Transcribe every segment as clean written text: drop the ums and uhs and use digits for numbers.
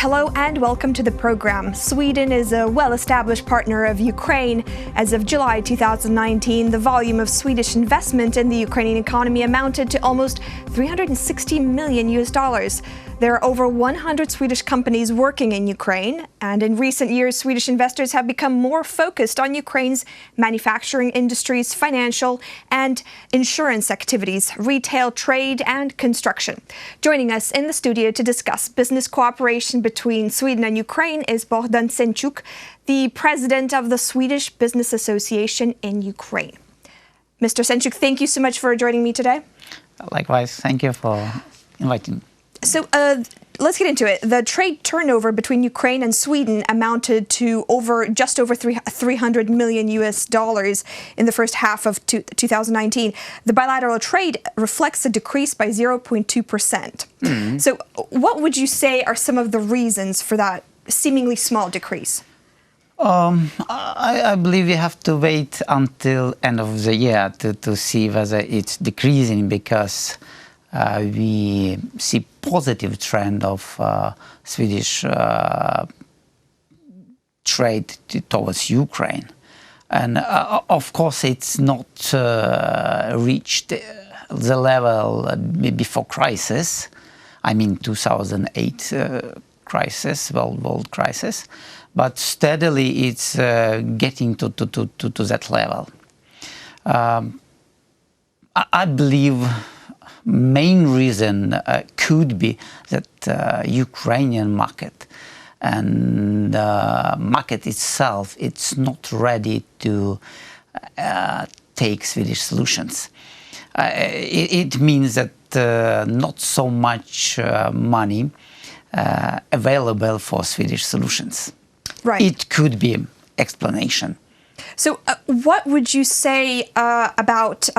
Hello and welcome to the program. Sweden is a well-established partner of Ukraine. As of July 2019, the volume of Swedish investment in the Ukrainian economy amounted to almost 360 million US dollars. There are over 100 Swedish companies working in Ukraine, and in recent years, Swedish investors have become more focused on Ukraine's manufacturing industries, financial and insurance activities, retail, trade, and construction. Joining us in the studio to discuss business cooperation between Sweden and Ukraine is Bohdan Senchuk, the president of the Swedish Business Association in Ukraine. Mr. Senchuk, thank you so much for joining me today. Likewise, thank you for inviting me. So let's get into it. The trade turnover between Ukraine and Sweden amounted to just over 300 million US dollars in the first half of 2019. The bilateral trade reflects a decrease by 0.2%. So what would you say are some of the reasons for that seemingly small decrease? I believe we have to wait until end of the year to see whether it's decreasing, because we see positive trend of Swedish trade towards Ukraine, and of course it's not reached the level before crisis. I mean 2008 crisis, world crisis, but steadily it's getting to that level. I believe main reason could be that Ukrainian market and market itself, it's not ready to take Swedish solutions. It means that not so much money available for Swedish solutions. Right. It could be explanation. So what would you say about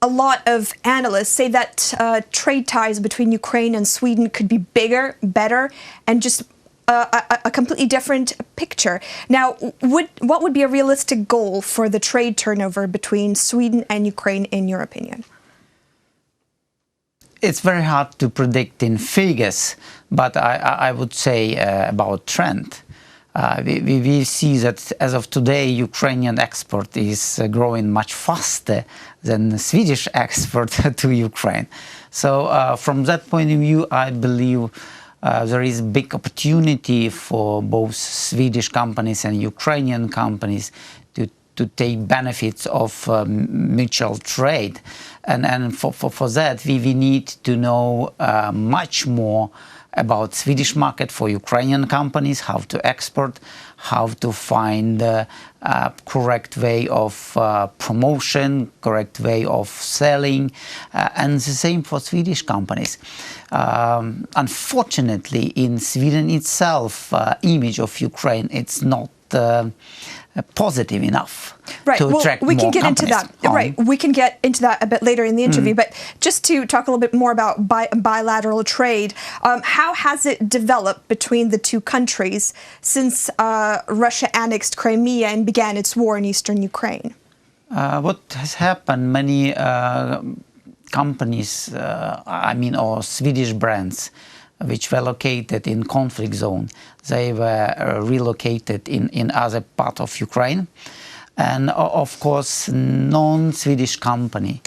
a lot of analysts say that trade ties between Ukraine and Sweden could be bigger, better, and just a completely different picture. Now, what would be a realistic goal for the trade turnover between Sweden and Ukraine, in your opinion? It's very hard to predict in figures, but I would say about trend. We see that as of today, Ukrainian export is growing much faster than the Swedish export to Ukraine. So from that point of view, I believe there is big opportunity for both Swedish companies and Ukrainian companies to take benefits of mutual trade. And for that, we need to know much more about Swedish market for Ukrainian companies, how to export, how to find a correct way of promotion, correct way of selling, and the same for Swedish companies. Unfortunately, in Sweden itself, image of Ukraine, it's not positive enough to attract more companies. We can get into that. Right, we can get into that a bit later in the interview. But just to talk a little bit more about bilateral trade, how has it developed between the two countries since Russia annexed Crimea and began its war in eastern Ukraine? What has happened? Many companies, or Swedish brands, which were located in conflict zone, they were relocated in other part of Ukraine, and of course non-Swedish companies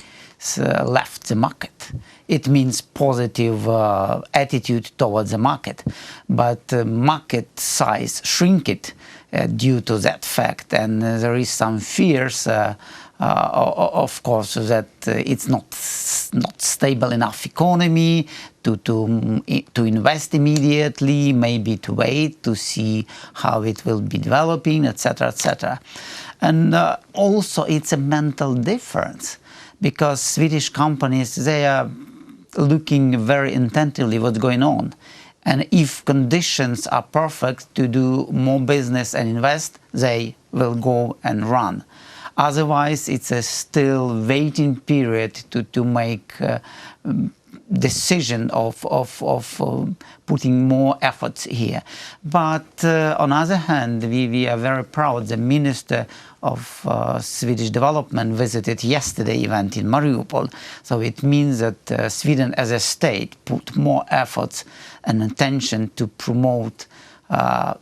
left the market. It means positive attitude towards the market, but market size shrinked due to that fact, and there is some fears of course that it's not stable enough economy to invest immediately, maybe to wait to see how it will be developing, etc., etc. And also it's a mental difference, because Swedish companies, they are looking very intensively what's going on, and if conditions are perfect to do more business and invest, they will go and run. Otherwise, it's a still waiting period to make decision of putting more efforts here. But on the other hand, we are very proud. The Minister of Swedish Development visited yesterday event in Mariupol. So it means that Sweden as a state put more efforts and attention to promote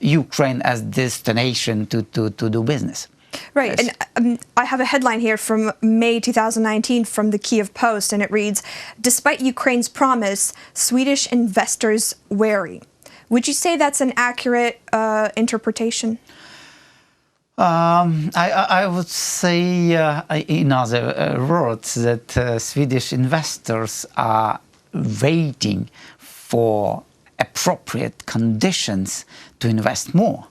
Ukraine as destination to do business. Right, yes. And I have a headline here from May 2019 from the Kiev Post, and it reads, "Despite Ukraine's promise, Swedish investors wary." Would you say that's an accurate interpretation? I would say, in other words, that Swedish investors are waiting for appropriate conditions to invest more.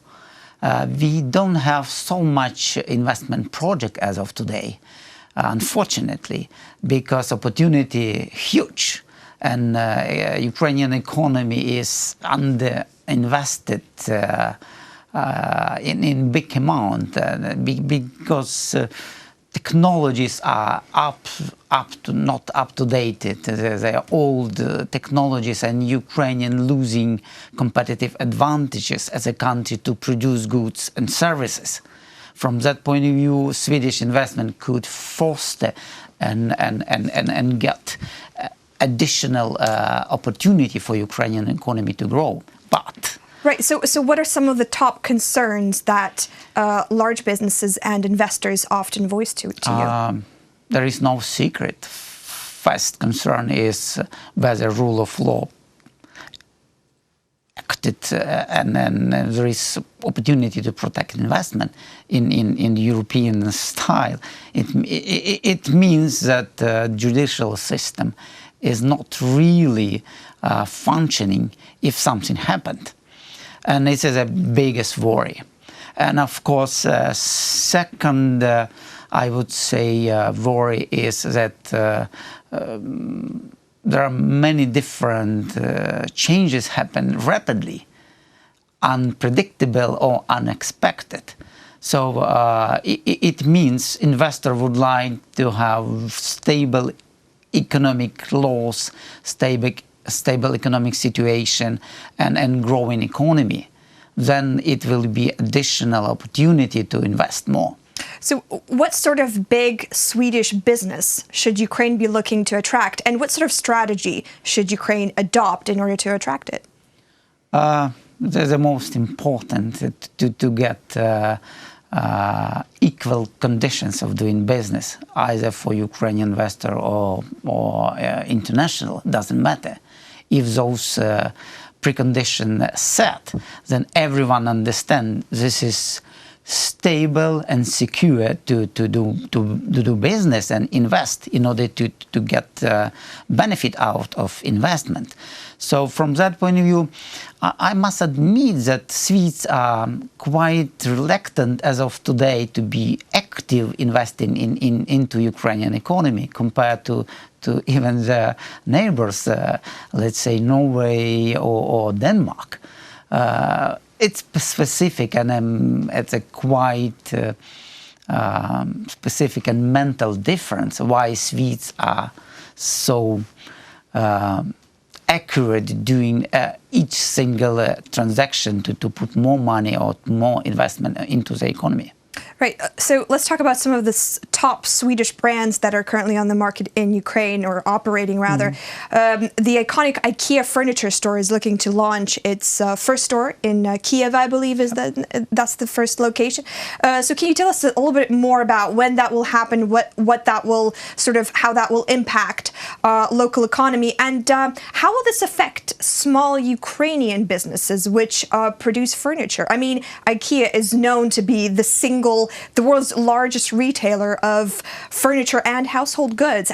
We don't have so much investment project as of today, unfortunately, because opportunity huge, and Ukrainian economy is under-invested in big amount, because technologies are not up to date. They are old technologies, and Ukrainian losing competitive advantages as a country to produce goods and services. From that point of view, Swedish investment could foster and get additional opportunity for Ukrainian economy to grow. But right. So what are some of the top concerns that large businesses and investors often voice to you? There is no secret. First concern is whether rule of law acted, and there is opportunity to protect investment in the European style. It means that the judicial system is not really functioning if something happened. And this is the biggest worry. And of course, second, I would say worry is that there are many different changes happen rapidly, unpredictable or unexpected. So it means investor would like to have stable economic laws, stable economic situation, and growing economy. Then it will be additional opportunity to invest more. So what sort of big Swedish business should Ukraine be looking to attract, and what sort of strategy should Ukraine adopt in order to attract it? The most important to get equal conditions of doing business, either for Ukrainian investor or international, doesn't matter. If those preconditions set, then everyone understands this is stable and secure to do business and invest in order to get benefit out of investment. So from that point of view, I must admit that Swedes are quite reluctant as of today to be active investing into Ukrainian economy compared to even the neighbors, let's say Norway or Denmark. It's specific, and it's a quite specific and mental difference why Swedes are so accurate doing each single transaction to put more money or more investment into the economy. Right. So let's talk about some of the top Swedish brands that are currently on the market in Ukraine, or operating rather. The iconic IKEA furniture store is looking to launch its first store in Kiev, I believe, that's the first location. So can you tell us a little bit more about when that will happen, what that will how that will impact local economy, and how will this affect small Ukrainian businesses which produce furniture? I mean, IKEA is known to be the world's largest retailer of furniture and household goods.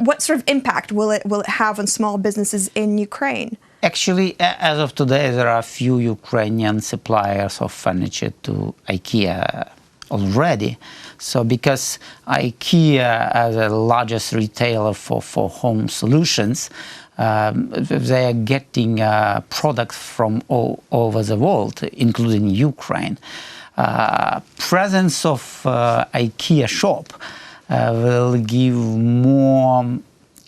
What sort of impact will it have on small businesses in Ukraine? Actually, as of today, there are few Ukrainian suppliers of furniture to IKEA already. So because IKEA, as the largest retailer for home solutions, they are getting products from all over the world, including Ukraine. Presence of IKEA shop will give more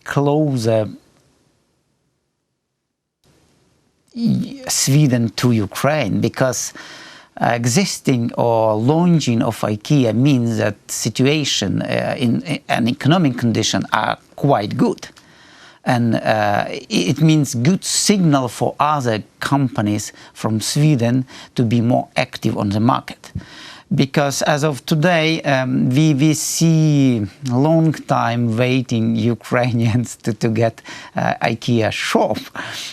closer Sweden to Ukraine, because existing or launching of IKEA means that situation in an economic condition are quite good. And it means good signal for other companies from Sweden to be more active on the market. Because as of today, we see long time waiting Ukrainians to get IKEA shop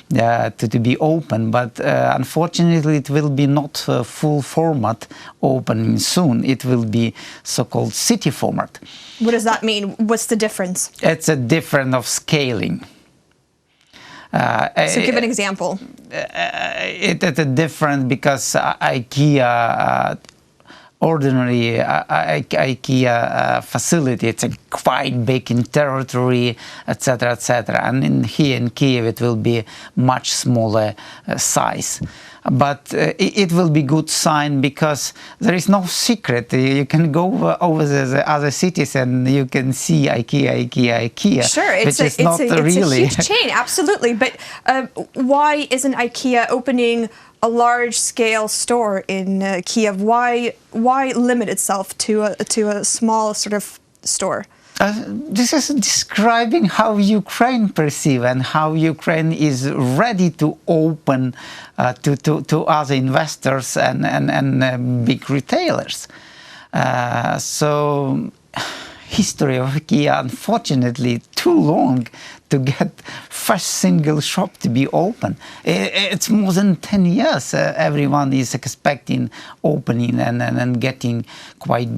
to be open, but unfortunately it will be not full format opening soon. It will be so-called city format. What does that mean? What's the difference? It's a difference of scaling. So give an example. It's a difference because IKEA ordinary IKEA facility, it's a quite big in territory, etc., etc. And here in Kiev it will be much smaller size. But it will be good sign, because there is no secret. You can go over the other cities and you can see IKEA. Sure, it's a huge chain, absolutely. But why isn't IKEA opening a large-scale store in Kiev? Why limit itself to a small sort of store? This is describing how Ukraine perceives and how Ukraine is ready to open to other investors and big retailers. So history of IKEA, unfortunately, too long to get first single shop to be open. It's more than 10 years. Everyone is expecting opening and getting quite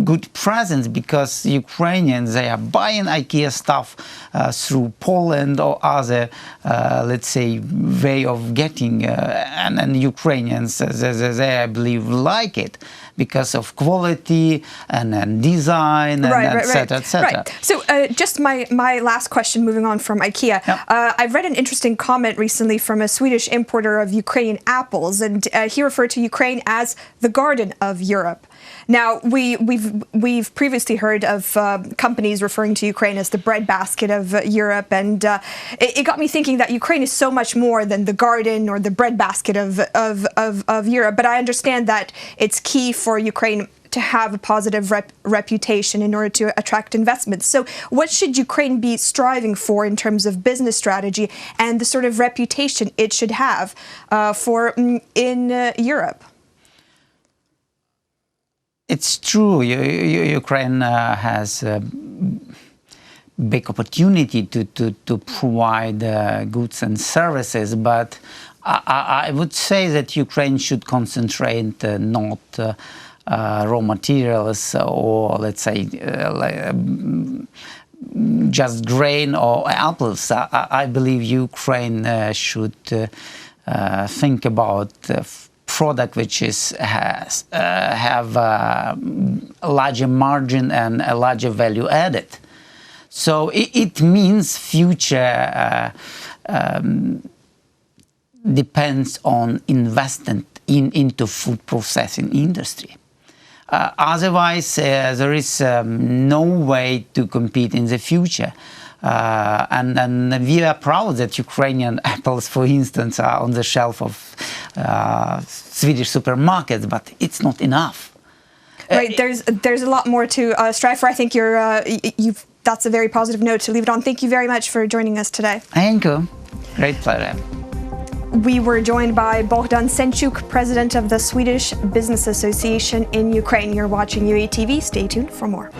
good presence, because Ukrainians, they are buying IKEA stuff through Poland or other, let's say, way of getting, and Ukrainians, they, I believe, like it because of quality and design, and etc., etc. Right. So just my last question, moving on from IKEA. Yeah. I've read an interesting comment recently from a Swedish importer of Ukrainian apples, and he referred to Ukraine as the garden of Europe. Now, we've previously heard of companies referring to Ukraine as the breadbasket of Europe, and it got me thinking that Ukraine is so much more than the garden or the breadbasket of Europe. But I understand that it's key for Ukraine to have a positive reputation in order to attract investments. So what should Ukraine be striving for in terms of business strategy and the sort of reputation it should have in Europe? It's true, Ukraine has a big opportunity to provide goods and services, but I would say that Ukraine should concentrate not raw materials or, let's say, just grain or apples. I believe Ukraine should think about product which have a larger margin and a larger value added. So it means future depends on investment into food processing industry. Otherwise, there is no way to compete in the future. And we are proud that Ukrainian apples, for instance, are on the shelf of Swedish supermarkets, but it's not enough. Right, there's a lot more to strive for. I think that's a very positive note to leave it on. Thank you very much for joining us today. Thank you. Great pleasure. We were joined by Bohdan Senchuk, president of the Swedish Business Association in Ukraine. You're watching UATV. Stay tuned for more.